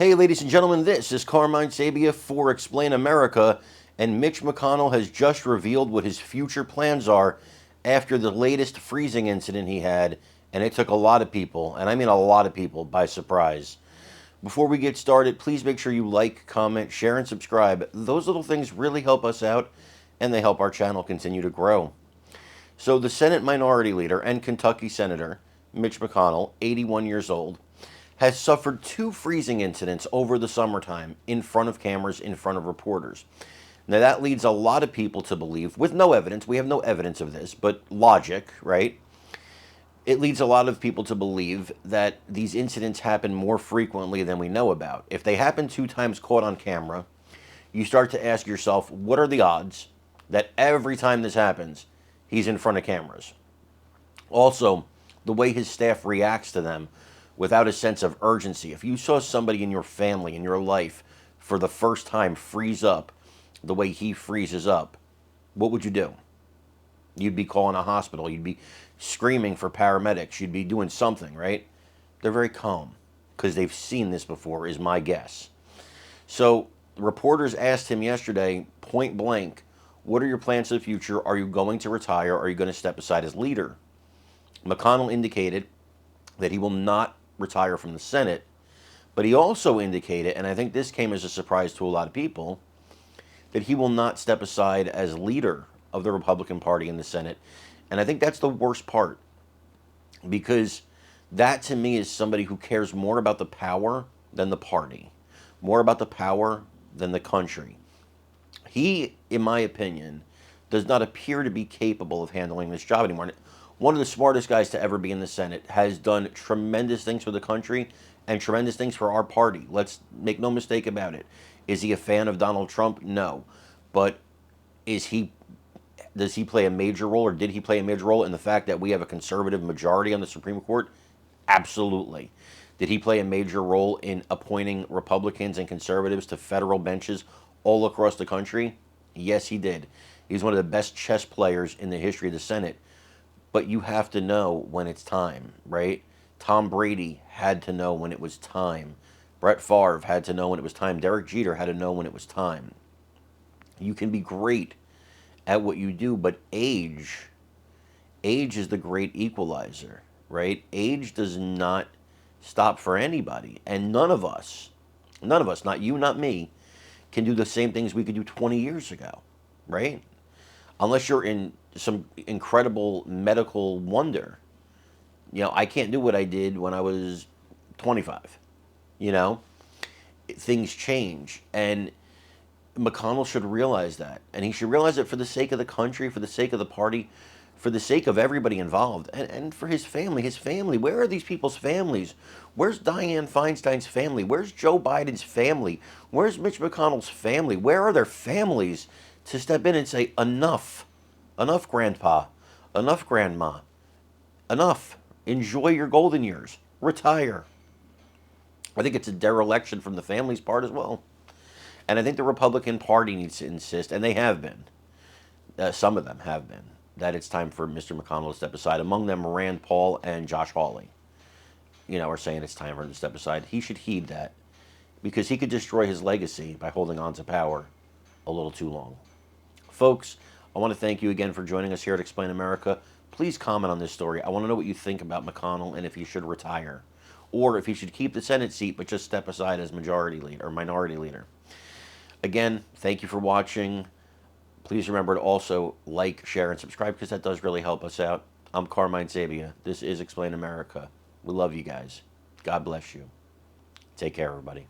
Hey, ladies and gentlemen, this is Carmine Sabia for Explain America, and Mitch McConnell has just revealed what his future plans are after the latest freezing incident he had, and it took a lot of people, and I mean a lot of people, by surprise. Before we get started, please make sure you like, comment, share, and subscribe. Those little things really help us out, and they help our channel continue to grow. So, the Senate Minority Leader and Kentucky Senator, Mitch McConnell, 81 years old, has suffered two freezing incidents over the summertime in front of cameras, in front of reporters. Now, that leads a lot of people to believe, with no evidence, we have no evidence of this, but logic, right? It leads a lot of people to believe that these incidents happen more frequently than we know about. If they happen two times caught on camera, you start to ask yourself, what are the odds that every time this happens, he's in front of cameras? Also, the way his staff reacts to them without a sense of urgency. If you saw somebody in your family, in your life, for the first time freeze up the way he freezes up, what would you do? You'd be calling a hospital. You'd be screaming for paramedics. You'd be doing something, right? They're very calm because they've seen this before, is my guess. So, reporters asked him yesterday, point blank, what are your plans for the future? Are you going to retire? Are you going to step aside as leader? McConnell indicated that he will not retire from the Senate, but he also indicated, and I think this came as a surprise to a lot of people, that he will not step aside as leader of the Republican Party in the Senate. And I think that's the worst part, because that to me is somebody who cares more about the power than the party, more about the power than the country. He, in my opinion, does not appear to be capable of handling this job anymore. One of the smartest guys to ever be in the Senate, has done tremendous things for the country and tremendous things for our party. Let's make no mistake about it. Is he a fan of Donald Trump? No. But does he play a major role, or did he play a major role in the fact that we have a conservative majority on the Supreme Court? Absolutely. Did he play a major role in appointing Republicans and conservatives to federal benches all across the country? Yes, he did. He's one of the best chess players in the history of the Senate. But you have to know when it's time, right? Tom Brady had to know when it was time. Brett Favre had to know when it was time. Derek Jeter had to know when it was time. You can be great at what you do, but age is the great equalizer, right? Age does not stop for anybody. And none of us, not you, not me, can do the same things we could do 20 years ago, right? Unless you're in some incredible medical wonder. I can't do what I did when I was 25. You know, things change. And McConnell should realize that. And he should realize it for the sake of the country, for the sake of the party, for the sake of everybody involved, and for his family. His family. Where are these people's families? Where's Dianne Feinstein's family? Where's Joe Biden's family? Where's Mitch McConnell's family? Where are their families to step in and say, enough? Enough, Grandpa. Enough, Grandma. Enough. Enjoy your golden years. Retire. I think it's a dereliction from the family's part as well. And I think the Republican Party needs to insist, and they have been, some of them have been, that it's time for Mr. McConnell to step aside. Among them, Rand Paul and Josh Hawley, are saying it's time for him to step aside. He should heed that, because he could destroy his legacy by holding on to power a little too long. Folks, I want to thank you again for joining us here at Explain America. Please comment on this story. I want to know what you think about McConnell and if he should retire, or if he should keep the Senate seat but just step aside as majority leader or minority leader. Again, thank you for watching. Please remember to also like, share, and subscribe, because that does really help us out. I'm Carmine Sabia. This is Explain America. We love you guys. God bless you. Take care, everybody.